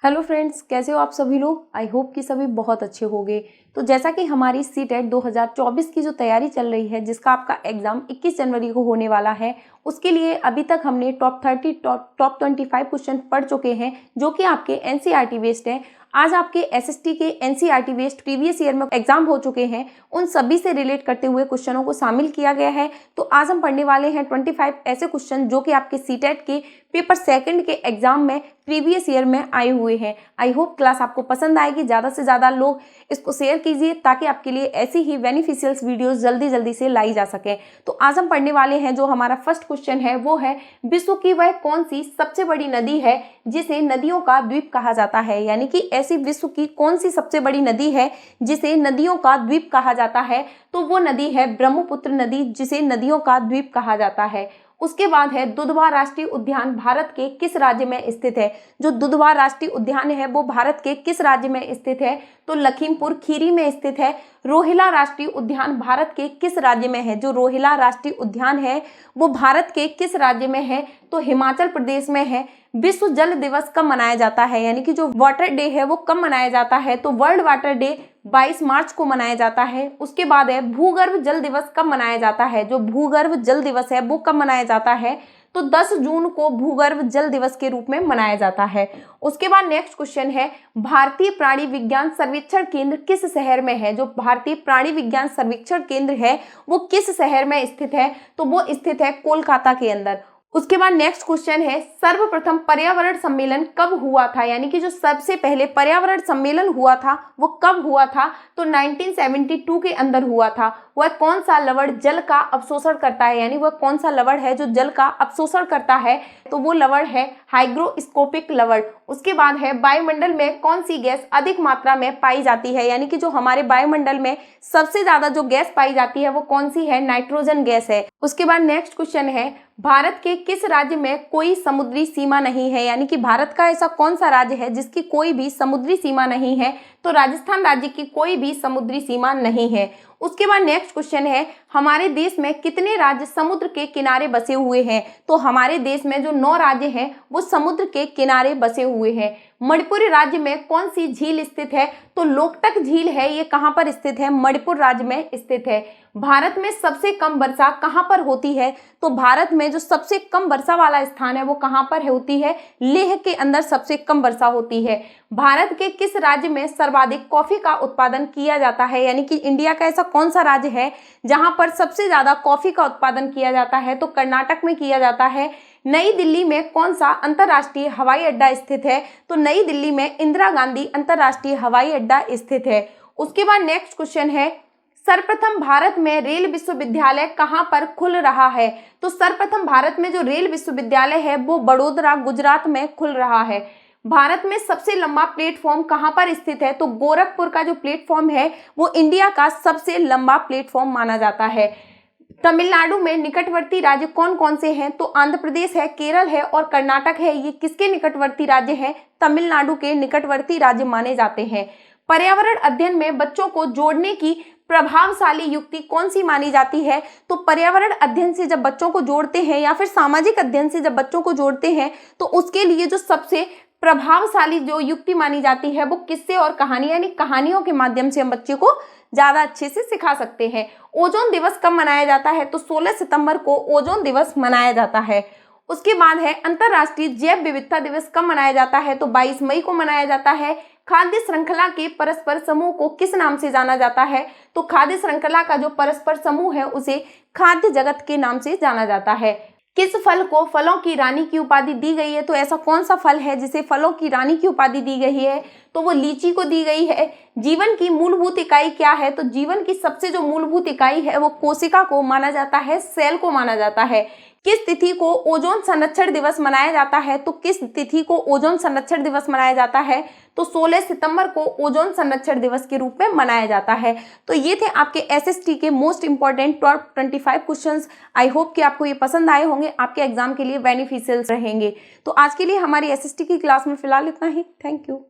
Hello friends, कैसे हो आप सभी लोग। आई होप कि सभी बहुत अच्छे होंगे। तो जैसा कि हमारी सीटेट 2024 की जो तैयारी चल रही है, जिसका आपका एग्जाम 21 जनवरी को होने वाला है, उसके लिए अभी तक हमने टॉप 30 टॉप 25 क्वेश्चन पढ़ चुके हैं, जो कि आपके एनसीईआरटी बेस्ड हैं। आज आपके एसएसटी के एनसीईआरटी बेस्ड प्रीवियस ईयर में एग्जाम हो चुके हैं, उन सभी से रिलेट करते हुए क्वेश्चनों को शामिल किया गया है। तो आज हम पढ़ने वाले हैं 25 ऐसे क्वेश्चन जो कि आपके सीटेट के पेपर सेकंड के एग्जाम में प्रीवियस ईयर में आए हुए हैं। आई होप क्लास आपको पसंद आएगी। ज़्यादा से ज़्यादा लोग इसको शेयर कीजिए ताकि आपके लिए ऐसी ही बेनिफिशियल वीडियोस जल्दी जल्दी से लाई जा सके। तो आज हम पढ़ने वाले हैं, जो हमारा फर्स्ट क्वेश्चन है वो है, विश्व की वह कौन सी सबसे बड़ी नदी है जिसे नदियों का द्वीप कहा जाता है। यानी कि ऐसी विश्व की कौन सी सबसे बड़ी नदी है जिसे नदियों का द्वीप कहा जाता है, तो वो नदी है ब्रह्मपुत्र नदी, जिसे नदियों का द्वीप कहा जाता है। उसके बाद है, दुधवा राष्ट्रीय उद्यान भारत के किस राज्य में स्थित है। जो दुधवा राष्ट्रीय उद्यान है वो भारत के किस राज्य में स्थित है, तो लखीमपुर खीरी में स्थित है। रोहिला राष्ट्रीय उद्यान भारत के किस राज्य में है। जो रोहिला राष्ट्रीय उद्यान है वो भारत के किस राज्य में है, तो हिमाचल प्रदेश में है। विश्व जल दिवस कब मनाया जाता है, यानी कि जो वाटर डे है वो कब मनाया जाता है, तो वर्ल्ड वाटर डे 22 मार्च को मनाया जाता है। उसके बाद है, भूगर्भ जल दिवस कब मनाया जाता है। जो भूगर्भ जल दिवस है वो कब मनाया जाता है, तो 10 जून को भूगर्भ जल दिवस के रूप में मनाया जाता है। उसके बाद नेक्स्ट क्वेश्चन है, भारतीय प्राणी विज्ञान सर्वेक्षण केंद्र किस शहर में है। जो भारतीय प्राणी विज्ञान सर्वेक्षण केंद्र है वो किस शहर में स्थित है, तो वो स्थित है कोलकाता के अंदर। उसके बाद नेक्स्ट क्वेश्चन है, सर्वप्रथम पर्यावरण सम्मेलन कब हुआ था। यानी कि जो सबसे पहले पर्यावरण सम्मेलन हुआ था वो कब हुआ था, तो 1972 के अंदर हुआ था। वह कौन सा लवण जल का अवशोषण करता है, यानी वह कौन सा लवण है जो जल का अवशोषण करता है, तो वो लवण है हाइग्रोस्कोपिक लवण। उसके बाद है, वायुमंडल में कौन सी गैस अधिक मात्रा में पाई जाती है। यानी कि जो हमारे वायुमंडल में सबसे ज्यादा जो गैस पाई जाती है वो कौन सी है, नाइट्रोजन गैस है। उसके बाद नेक्स्ट क्वेश्चन है, भारत के किस राज्य में कोई समुद्री सीमा नहीं है। यानी कि भारत का ऐसा कौन सा राज्य है जिसकी कोई भी समुद्री सीमा नहीं है, तो राजस्थान राज्य की कोई भी समुद्री सीमा नहीं है। उसके बाद नेक्स्ट क्वेश्चन है, हमारे देश में कितने राज्य समुद्र के किनारे बसे हुए हैं। तो हमारे देश में जो 9 राज्य हैं वो समुद्र के किनारे बसे हुए हैं। मणिपुर राज्य में कौन सी झील स्थित है, तो लोकटक झील है। ये कहाँ पर स्थित है, मणिपुर राज्य में स्थित है। भारत में सबसे कम वर्षा कहाँ पर होती है, तो भारत में जो सबसे कम वर्षा वाला स्थान है वो कहाँ पर होती है, लेह के अंदर सबसे कम वर्षा होती है। भारत के किस राज्य में सर्वाधिक कॉफी का उत्पादन किया जाता है। यानी कि इंडिया का ऐसा कौन सा राज्य है जहां पर सबसे ज्यादा कॉफी का उत्पादन किया जाता है, तो कर्नाटक में किया जाता है। नई दिल्ली में कौन सा अंतरराष्ट्रीय हवाई अड्डा स्थित है, तो नई दिल्ली में इंदिरा गांधी अंतरराष्ट्रीय हवाई अड्डा स्थित है। उसके बाद नेक्स्ट क्वेश्चन है, सर्वप्रथम भारत में रेल विश्वविद्यालय कहां पर खुल रहा है। तो सर्वप्रथम भारत में जो रेल विश्वविद्यालय है वो बड़ोदरा गुजरात में खुल रहा है। भारत में सबसे लंबा प्लेटफॉर्म कहां पर स्थित है, तो गोरखपुर का जो प्लेटफॉर्म है वो इंडिया का सबसे लंबा प्लेटफॉर्म माना जाता है। तमिलनाडु में निकटवर्ती राज्य कौन कौन से हैं, तो आंध्र प्रदेश है, केरल है और कर्नाटक है। ये किसके निकटवर्ती राज्य हैं, तमिलनाडु के निकटवर्ती राज्य माने जाते हैं। पर्यावरण अध्ययन में बच्चों को जोड़ने की प्रभावशाली युक्ति कौन सी मानी जाती है, तो पर्यावरण अध्ययन से जब बच्चों को जोड़ते हैं या फिर सामाजिक अध्ययन से जब बच्चों को जोड़ते हैं, तो उसके लिए जो सबसे प्रभावशाली जो युक्ति मानी जाती है वो किस्से और कहानी, यानी कहानियों के माध्यम से हम बच्चे को ज्यादा अच्छे से सिखा सकते हैं। ओजोन दिवस कब मनाया जाता है, तो 16 सितंबर को ओजोन दिवस मनाया जाता है। उसके बाद है, अंतरराष्ट्रीय जैव विविधता दिवस कब मनाया जाता है, तो 22 मई को मनाया जाता है। खाद्य श्रृंखला के परस्पर समूह को किस नाम से जाना जाता है, तो खाद्य श्रृंखला का जो परस्पर समूह है उसे खाद्य जगत के नाम से जाना जाता है। किस फल को फलों की रानी की उपाधि दी गई है, तो ऐसा कौन सा फल है जिसे फलों की रानी की उपाधि दी गई है, तो वो लीची को दी गई है। जीवन की मूलभूत इकाई क्या है, तो जीवन की सबसे जो मूलभूत इकाई है वो कोशिका को माना जाता है, सेल को माना जाता है। किस तिथि को ओजोन संरक्षण दिवस मनाया जाता है, तो किस तिथि को ओजोन संरक्षण दिवस मनाया जाता है, तो 16 सितंबर को ओजोन संरक्षण दिवस के रूप में मनाया जाता है। तो ये थे आपके एसएसटी के most important top 25 questions. I hope कि आपको ये पसंद आए होंगे, आपके एग्जाम के लिए बेनिफिशियल रहेंगे। तो आज के लिए हमारी एसएसटी की क्लास में फिलहाल इतना ही। Thank you.